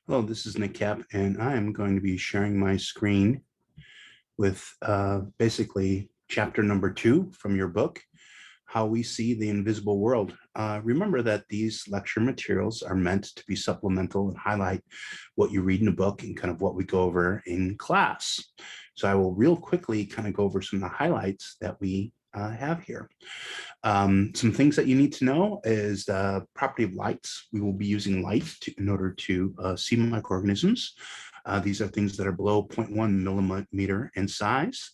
Hello, this is Nick Cap, and I am going to be sharing my screen with basically chapter number 2 from your book, How We See the Invisible World. Remember that these lecture materials are meant to be supplemental and highlight what you read in the book and kind of what we go over in class. So I will real quickly kind of go over some of the highlights that we have here. Some things that you need to know is the property of lights. We will be using light in order to see microorganisms. These are things that are below 0.1 millimeter in size.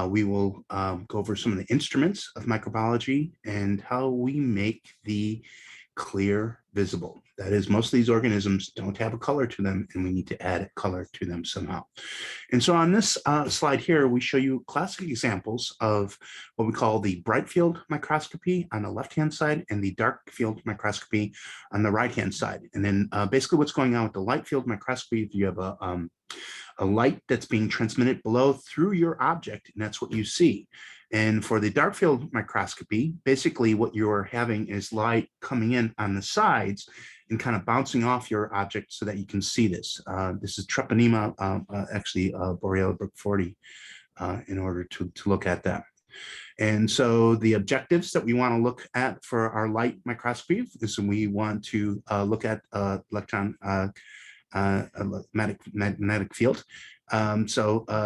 We will go over some of the instruments of microbiology and how we make the clear visible. That is, most of these organisms don't have a color to them, and we need to add a color to them somehow. And so on this slide here, we show you classic examples of what we call the bright field microscopy on the left-hand side and the dark field microscopy on the right-hand side. And then basically what's going on with the light field microscopy, if you have a light that's being transmitted below through your object, and that's what you see. And for the dark field microscopy, basically what you're having is light coming in on the sides and kind of bouncing off your object so that you can see this. This is Treponema, Boreal Brook 40, in order to look at that. And so the objectives that we want to look at for our light microscopy is we want to look at electron magnetic field.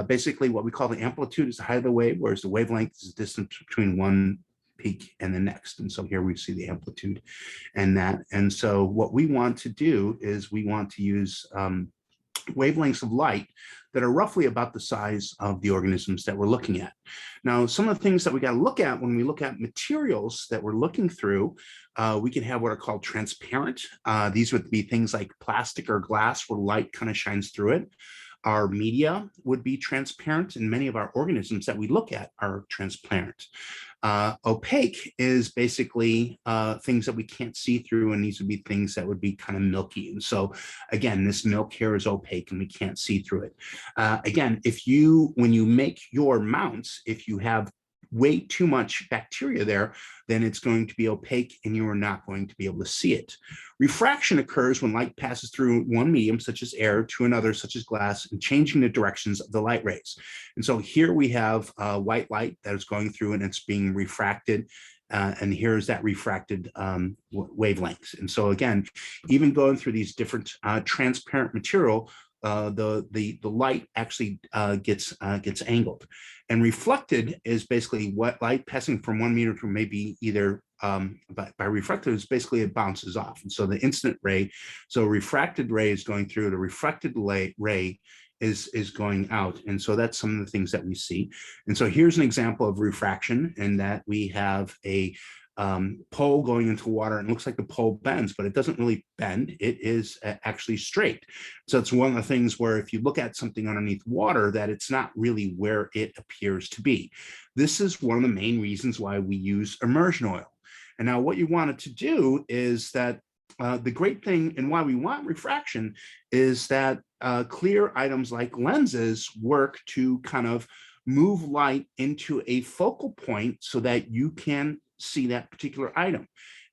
Basically what we call the amplitude is the height of the wave, whereas the wavelength is the distance between one peak and the next. And so here we see the amplitude and that. And so what we want to do is we want to use wavelengths of light that are roughly about the size of the organisms that we're looking at. Now, some of the things that we got to look at when we look at materials that we're looking through, we can have what are called transparent. These would be things like plastic or glass where light kind of shines through it. Our media would be transparent, and many of our organisms that we look at are transparent. Opaque is basically things that we can't see through, and these would be things that would be kind of milky. And so again, this milk here is opaque and we can't see through it. Again, when you make your mounts, if you have way too much bacteria there, then it's going to be opaque and you are not going to be able to see it. Refraction occurs when light passes through one medium, such as air, to another, such as glass, and changing the directions of the light rays. And so here we have white light that is going through and it's being refracted. And here's that refracted wavelengths. And so again, even going through these different transparent material, the light actually gets angled. And reflected is basically what light passing from 1 meter to maybe either by reflected is basically it bounces off. And so the incident ray, so refracted ray is going through, the reflected ray is going out. And so that's some of the things that we see. And so here's an example of refraction in that we have a pole going into water, and it looks like the pole bends, but it doesn't really bend. It is actually straight. So it's one of the things where if you look at something underneath water, that it's not really where it appears to be. This is one of the main reasons why we use immersion oil. And now what you wanted to do is that the great thing and why we want refraction is that clear items like lenses work to kind of move light into a focal point so that you can see that particular item.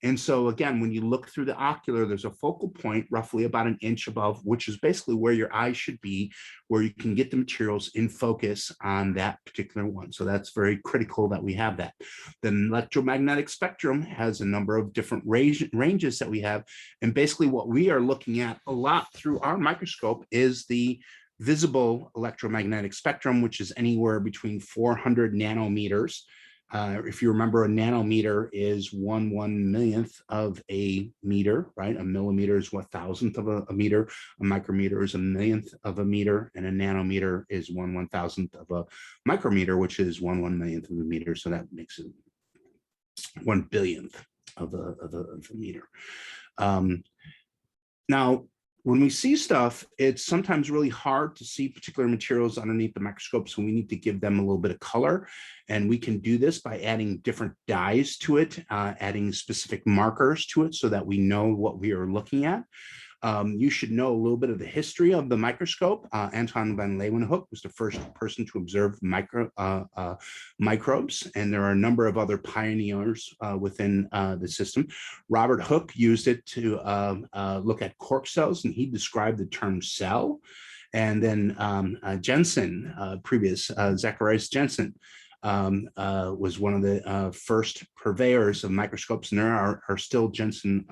And so again, when you look through the ocular, there's a focal point roughly about an inch above, which is basically where your eye should be, where you can get the materials in focus on that particular one. So that's very critical that we have that. The electromagnetic spectrum has a number of different ranges that we have. And basically what we are looking at a lot through our microscope is the visible electromagnetic spectrum, which is anywhere between 400 nanometers. If you remember, a nanometer is 1/1,000,000th of a meter, right? A millimeter is 1,000th of a meter. A micrometer is 1,000,000th of a meter, and a nanometer is 1/1000th of a micrometer, which is 1/1,000,000th of a meter. So that makes it 1/1000,000th of a meter. Now, when we see stuff, it's sometimes really hard to see particular materials underneath the microscope, so we need to give them a little bit of color. And we can do this by adding different dyes to it, adding specific markers to it so that we know what we are looking at. You should know a little bit of the history of the microscope. Anton van Leeuwenhoek was the first person to observe microbes, and there are a number of other pioneers within the system. Robert Hooke used it to look at cork cells, and he described the term cell. And then Jensen, Zacharias Jensen, was one of the first purveyors of microscopes, and there are still Jensen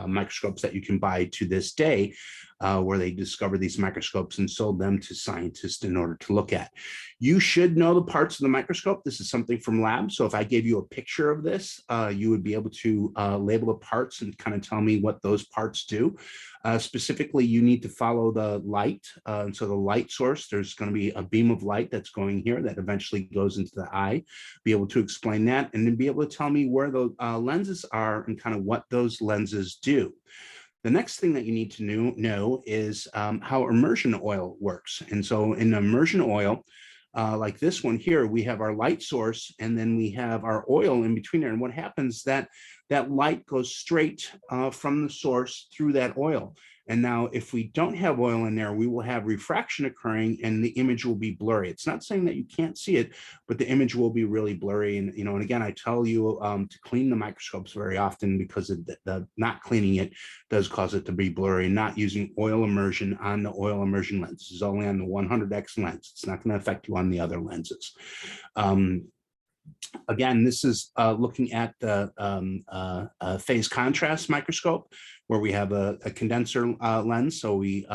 microscopes that you can buy to this day, where they discovered these microscopes and sold them to scientists in order to look at. You should know the parts of the microscope. This is something from lab. So if I gave you a picture of this, you would be able to label the parts and kind of tell me what those parts do. Specifically, you need to follow the light. And so the light source, there's going to be a beam of light that's going here that eventually goes into the eye, be able to explain that, and then be able to tell me where the lenses are and kind of what those lenses do. The next thing that you need to know is how immersion oil works. And so in immersion oil, like this one here, we have our light source, and then we have our oil in between there. And what happens that light goes straight from the source through that oil. And now if we don't have oil in there, we will have refraction occurring and the image will be blurry. It's not saying that you can't see it, but the image will be really blurry. And, and again, I tell you to clean the microscopes very often, because the not cleaning it does cause it to be blurry. Not using oil immersion on the oil immersion lens. This is only on the 100x lens. It's not going to affect you on the other lenses. Again, this is looking at the phase contrast microscope, where we have a condenser lens. So we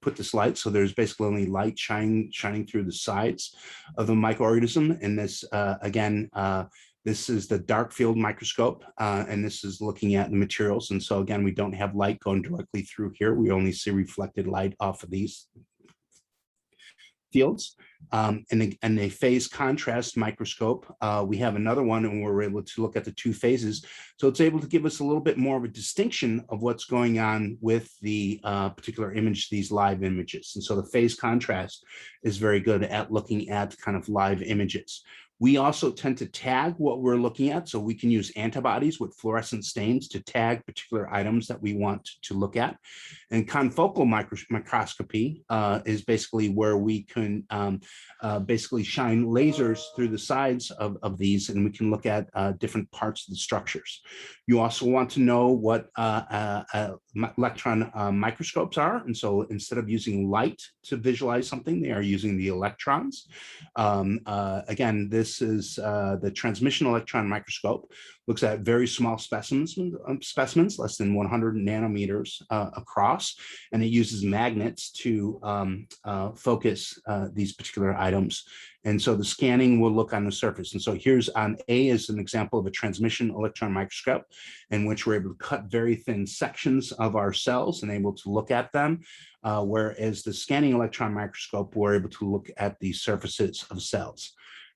put this light, so there's basically only light shining through the sides of the microorganism. And this, again, this is the dark field microscope, and this is looking at the materials. And so again, we don't have light going directly through here. We only see reflected light off of these fields. And a phase contrast microscope, we have another one, and we're able to look at the two phases. So it's able to give us a little bit more of a distinction of what's going on with the particular image, these live images. And so the phase contrast is very good at looking at kind of live images. We also tend to tag what we're looking at. So we can use antibodies with fluorescent stains to tag particular items that we want to look at. And confocal microscopy is basically where we can basically shine lasers through the sides of these, and we can look at different parts of the structures. You also want to know what electron microscopes are. And so instead of using light to visualize something, they are using the electrons. Again, this is the transmission electron microscope. Looks at very small specimens, less than 100 nanometers across, and it uses magnets to focus these particular items. And so the scanning will look on the surface. And so here's on A is an example of a transmission electron microscope, in which we're able to cut very thin sections of our cells and able to look at them. Whereas the scanning electron microscope, we're able to look at the surfaces of cells.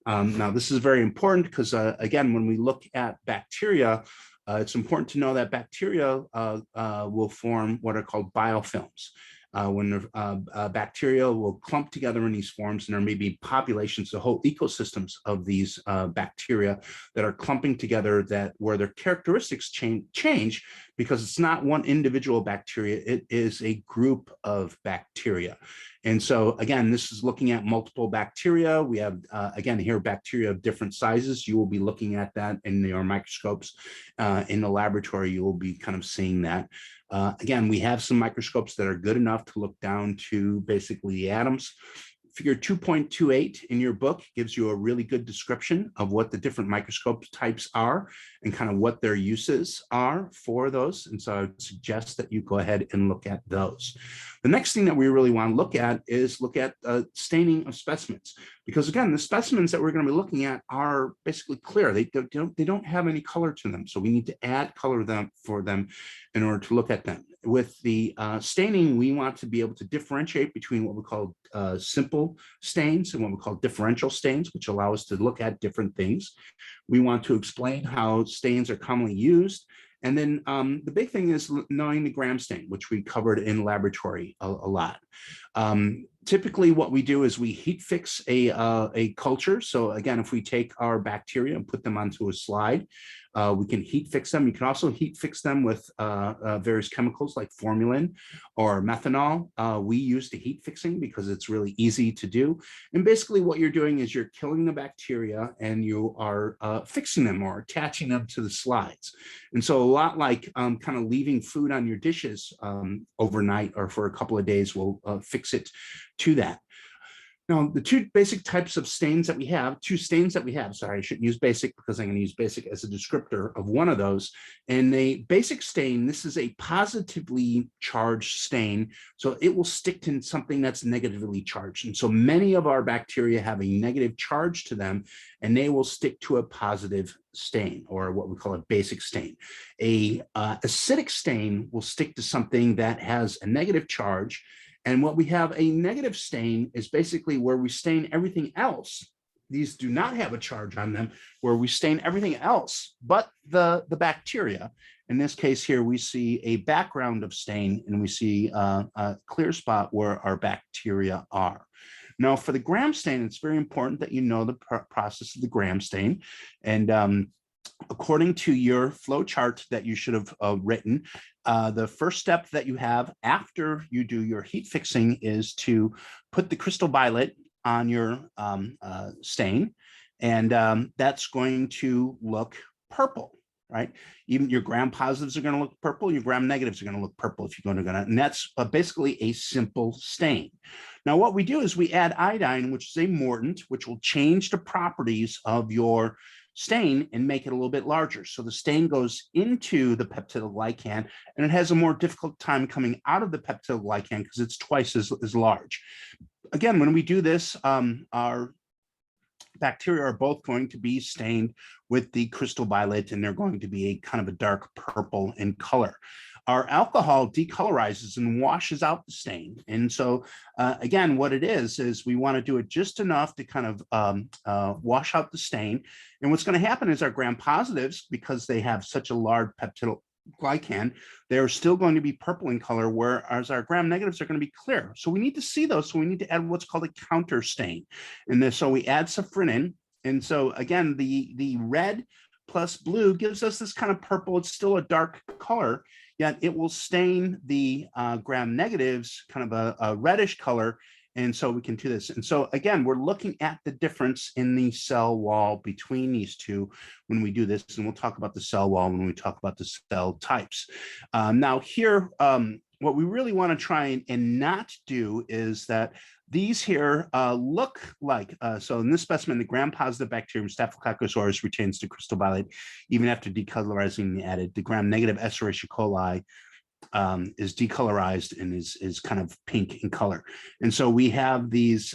Now, this is very important because, again, when we look at bacteria, it's important to know that bacteria will form what are called biofilms. When the bacteria will clump together in these forms, and there may be populations, the whole ecosystems of these bacteria that are clumping together, where their characteristics change because it's not one individual bacteria, it is a group of bacteria. And so again, this is looking at multiple bacteria. We have, again, here bacteria of different sizes. You will be looking at that in your microscopes. In the laboratory, you will be kind of seeing that. Again, we have some microscopes that are good enough to look down to basically the atoms. Figure 2.28 in your book gives you a really good description of what the different microscope types are and kind of what their uses are for those. And so I would suggest that you go ahead and look at those. The next thing that we really want to look at is staining of specimens, because again, the specimens that we're going to be looking at are basically clear. They don't have any color to them. So we need to add color for them in order to look at them. With the staining, we want to be able to differentiate between what we call simple stains and what we call differential stains, which allow us to look at different things. We want to explain how stains are commonly used. And then the big thing is knowing the gram stain, which we covered in laboratory a lot. Typically, what we do is we heat fix a culture. So again, if we take our bacteria and put them onto a slide, We can heat fix them. You can also heat fix them with various chemicals like formalin or methanol. We use the heat fixing because it's really easy to do. And basically what you're doing is you're killing the bacteria and you are fixing them or attaching them to the slides. And so a lot like kind of leaving food on your dishes overnight or for a couple of days will fix it to that. Now, the two basic types of stains that we have, sorry, I shouldn't use basic because I'm going to use basic as a descriptor of one of those. And a basic stain, this is a positively charged stain, so it will stick to something that's negatively charged. And so many of our bacteria have a negative charge to them, and they will stick to a positive stain, or what we call a basic stain. A acidic stain will stick to something that has a negative charge. And what we have a negative stain is basically where we stain everything else. These do not have a charge on them, where we stain everything else but the bacteria. In this case here, we see a background of stain and we see a clear spot where our bacteria are. Now for the gram stain, it's very important that you know the process of the gram stain. And according to your flow chart that you should have written, the first step that you have after you do your heat fixing is to put the crystal violet on your stain, and that's going to look purple, right? Even your gram positives are going to look purple, your gram negatives are going to look purple if you're going to, and that's basically a simple stain. Now, what we do is we add iodine, which is a mordant, which will change the properties of your stain and make it a little bit larger. So the stain goes into the peptidoglycan and it has a more difficult time coming out of the peptidoglycan because it's twice as large. Again, when we do this, our bacteria are both going to be stained with the crystal violet, and they're going to be a kind of a dark purple in color. Our alcohol decolorizes and washes out the stain. And so again, what it is we want to do it just enough to kind of wash out the stain. And what's going to happen is our gram positives, because they have such a large peptidoglycan, they're still going to be purple in color, whereas our gram negatives are going to be clear. So we need to see those. So we need to add what's called a counter stain. And then, so we add safranin. And so again, the red plus blue gives us this kind of purple. It's still a dark color, yet it will stain the gram negatives kind of a reddish color. And so we can do this. And so again, we're looking at the difference in the cell wall between these two when we do this. And we'll talk about the cell wall when we talk about the cell types. Now here, what we really want to try and not do is that these here look like, so in this specimen, the gram-positive bacterium Staphylococcus aureus retains the crystal violet even after decolorizing the added. The gram-negative Escherichia coli is decolorized and is kind of pink in color. And so we have these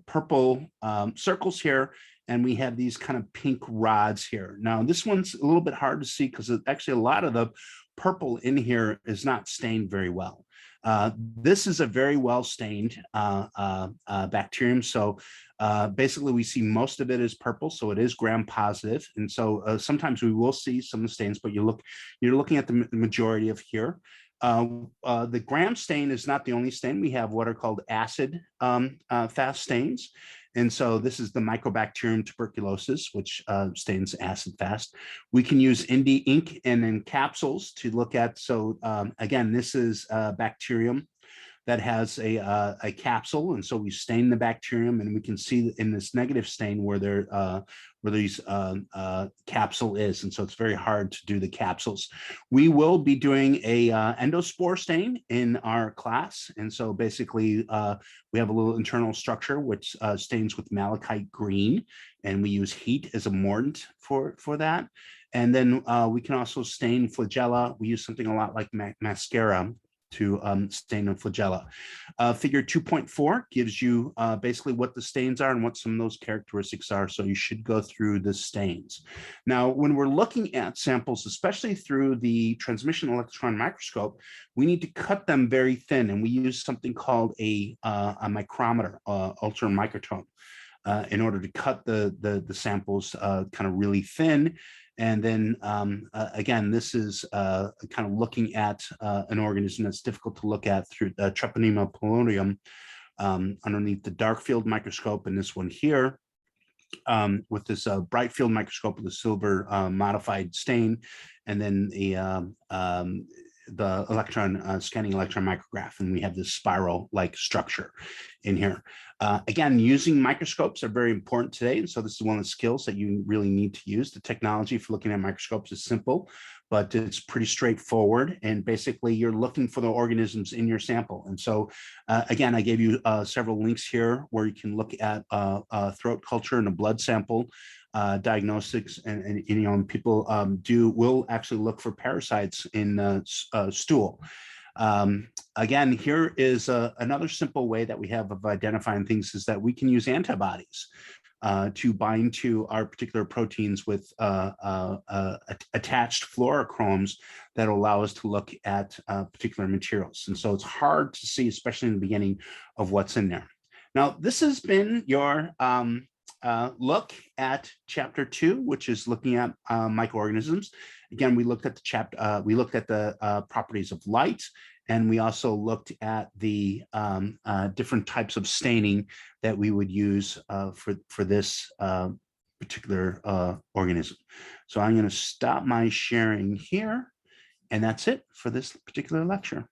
purple circles here, and we have these kind of pink rods here. Now, this one's a little bit hard to see because actually a lot of the purple in here is not stained very well. This is a very well stained bacterium. So basically we see most of it is purple, so it is gram positive. And so sometimes we will see some of the stains, but you're looking at the majority of here. The gram stain is not the only stain. We have what are called acid fast stains. And so this is the Mycobacterium tuberculosis, which stains acid fast. We can use Indie ink and then capsules to look at. So again, this is bacterium that has a capsule, and so we stain the bacterium, and we can see in this negative stain where these capsule is, and so it's very hard to do the capsules. We will be doing a endospore stain in our class, and so basically we have a little internal structure which stains with malachite green, and we use heat as a mordant for that. And then we can also stain flagella. We use something a lot like mascara to stain a flagella. Figure 2.4 gives you basically what the stains are and what some of those characteristics are. So you should go through the stains. Now, when we're looking at samples, especially through the transmission electron microscope, we need to cut them very thin. And we use something called a micrometer, ultramicrotome, in order to cut the samples kind of really thin. And then again, this is kind of looking at an organism that's difficult to look at through Treponema polonium underneath the dark field microscope, and this one here. with this bright field microscope with a silver modified stain, and then the electron scanning electron micrograph, and we have this spiral-like structure in here. Again, using microscopes are very important today, and so this is one of the skills that you really need to use. The technology for looking at microscopes is simple, but it's pretty straightforward, and basically you're looking for the organisms in your sample. And so again, I gave you several links here where you can look at a throat culture and a blood sample diagnostics, and you know, and people will actually look for parasites in stool. Again, here is another simple way that we have of identifying things, is that we can use antibodies to bind to our particular proteins with attached fluorochromes that allow us to look at particular materials. And so it's hard to see, especially in the beginning, of what's in there. Now, this has been your look at chapter 2, which is looking at microorganisms. Again, we looked at the properties of light, and we also looked at the different types of staining that we would use for this particular organism. So I'm going to stop my sharing here, and that's it for this particular lecture.